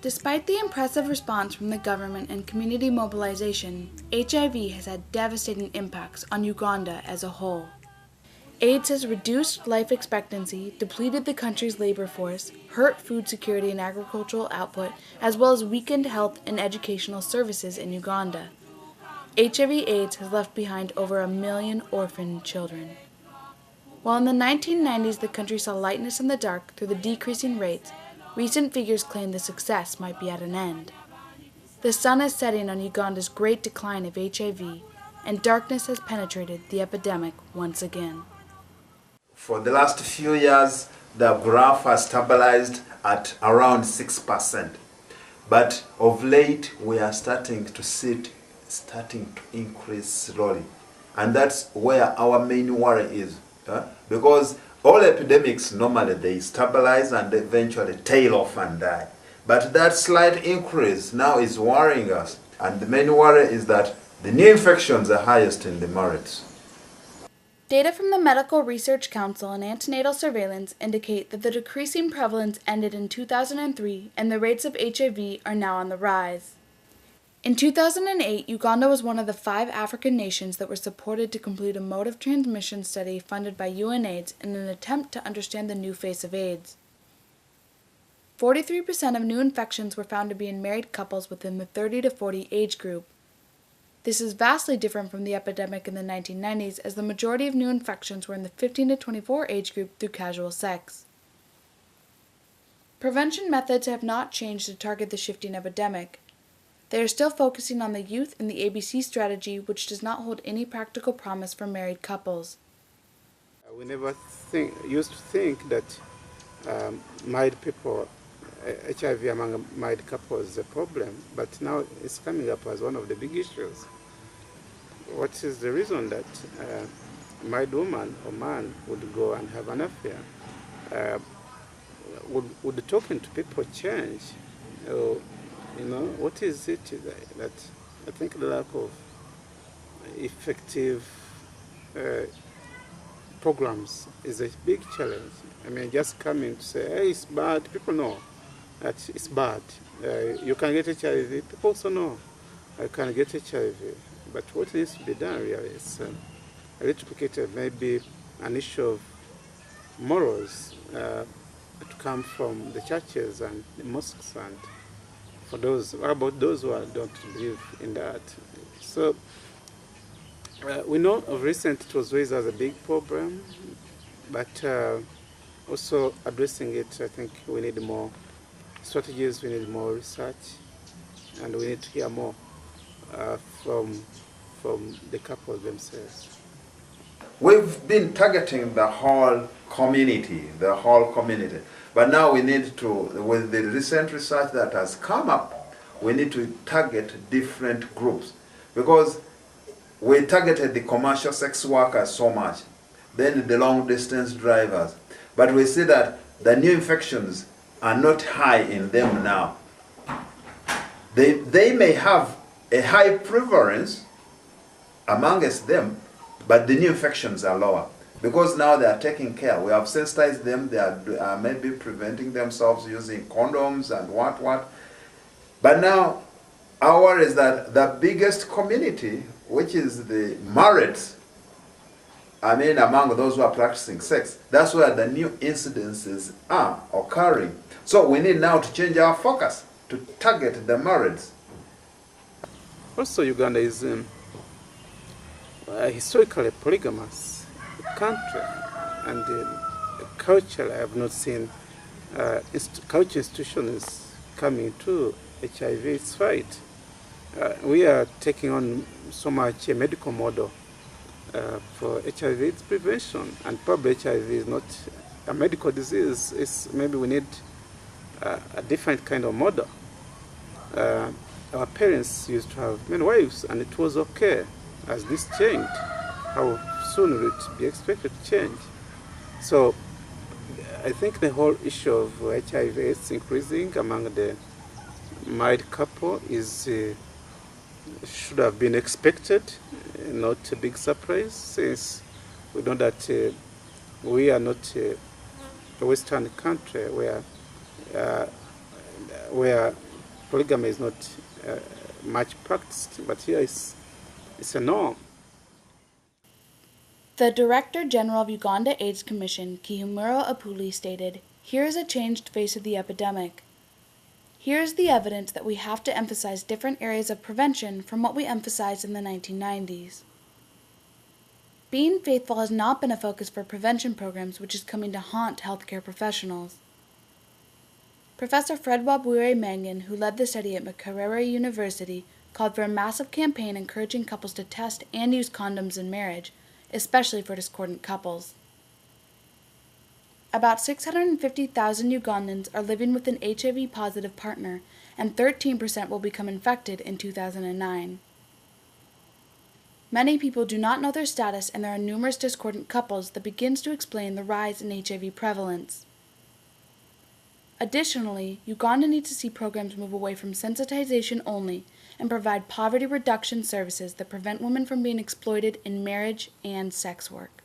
Despite the impressive response from the government and community mobilization, HIV has had devastating impacts on Uganda as a whole. AIDS has reduced life expectancy, depleted the country's labor force, hurt food security and agricultural output, as well as weakened health and educational services in Uganda. HIV/AIDS has left behind over 1 million orphaned children. While in the 1990s the country saw lightness in the dark through the decreasing rates, recent figures claim the success might be at an end. The sun is setting on Uganda's great decline of HIV, and darkness has penetrated the epidemic once again. For the last few years, the graph has stabilized at around 6%. But of late, we are starting to see it starting to increase slowly. And that's where our main worry is. Because all epidemics, normally they stabilize and eventually tail off and die. But that slight increase now is worrying us. And the main worry is that the new infections are highest in the marrieds. Data from the Medical Research Council and antenatal surveillance indicate that the decreasing prevalence ended in 2003 and the rates of HIV are now on the rise. In 2008, Uganda was one of the 5 African nations that were supported to complete a mode of transmission study funded by UNAIDS in an attempt to understand the new face of AIDS. 43% of new infections were found to be in married couples within the 30 to 40 age group. This is vastly different from the epidemic in the 1990s, as the majority of new infections were in the 15 to 24 age group through casual sex. Prevention methods have not changed to target the shifting epidemic. They are still focusing on the youth in the ABC strategy, which does not hold any practical promise for married couples. We never used to think that married people, HIV among married couples is a problem, but now it's coming up as one of the big issues. What is the reason that a married woman or man would go and have an affair? Would talking to people change? What is it that I think the lack of effective programs is a big challenge. I mean, just coming to say, hey, it's bad, people know that it's bad. You can get HIV, people also know I can get HIV. But what needs to be done really is a little complicated, maybe an issue of morals to come from the churches and the mosques, and for those, about those who don't believe in that. So we know of recent it was raised as a big problem, but also addressing it, I think we need more strategies, we need more research, and we need to hear more from the couples themselves. We've been targeting the whole community, But now we need to, with the recent research that has come up, we need to target different groups. Because we targeted the commercial sex workers so much, then the long distance drivers. But we see that the new infections are not high in them now. They may have a high prevalence amongst them, but the new infections are lower. Because now they are taking care. We have sensitized them. They are maybe preventing themselves using condoms and what. But now our worry is that the biggest community, which is the marrieds, among those who are practicing sex, that's where the new incidences are occurring. So we need now to change our focus to target the marrieds. Also, Uganda is historically polygamous country, and culturally I have not seen culture institutions coming to HIV's fight. We are taking on so much a medical model for HIV prevention, and probably HIV is not a medical disease. Maybe we need a different kind of model. Our parents used to have many wives, and it was okay. As this changed, how soon will it be expected to change? So I think the whole issue of HIV is increasing among the married couple should have been expected, not a big surprise, since we know that we are not a Western country where polygamy is not much practiced, but here it's a norm. The Director General of Uganda AIDS Commission, Kihumuro Apuli, stated, "Here is a changed face of the epidemic. Here is the evidence that we have to emphasize different areas of prevention from what we emphasized in the 1990s. Being faithful has not been a focus for prevention programs, which is coming to haunt healthcare professionals." Professor Fred Wabwire Mangan, who led the study at Makerere University, called for a massive campaign encouraging couples to test and use condoms in marriage, especially for discordant couples. About 650,000 Ugandans are living with an HIV-positive partner, and 13% will become infected in 2009. Many people do not know their status, and there are numerous discordant couples that begins to explain the rise in HIV prevalence. Additionally, Uganda needs to see programs move away from sensitization only and provide poverty reduction services that prevent women from being exploited in marriage and sex work.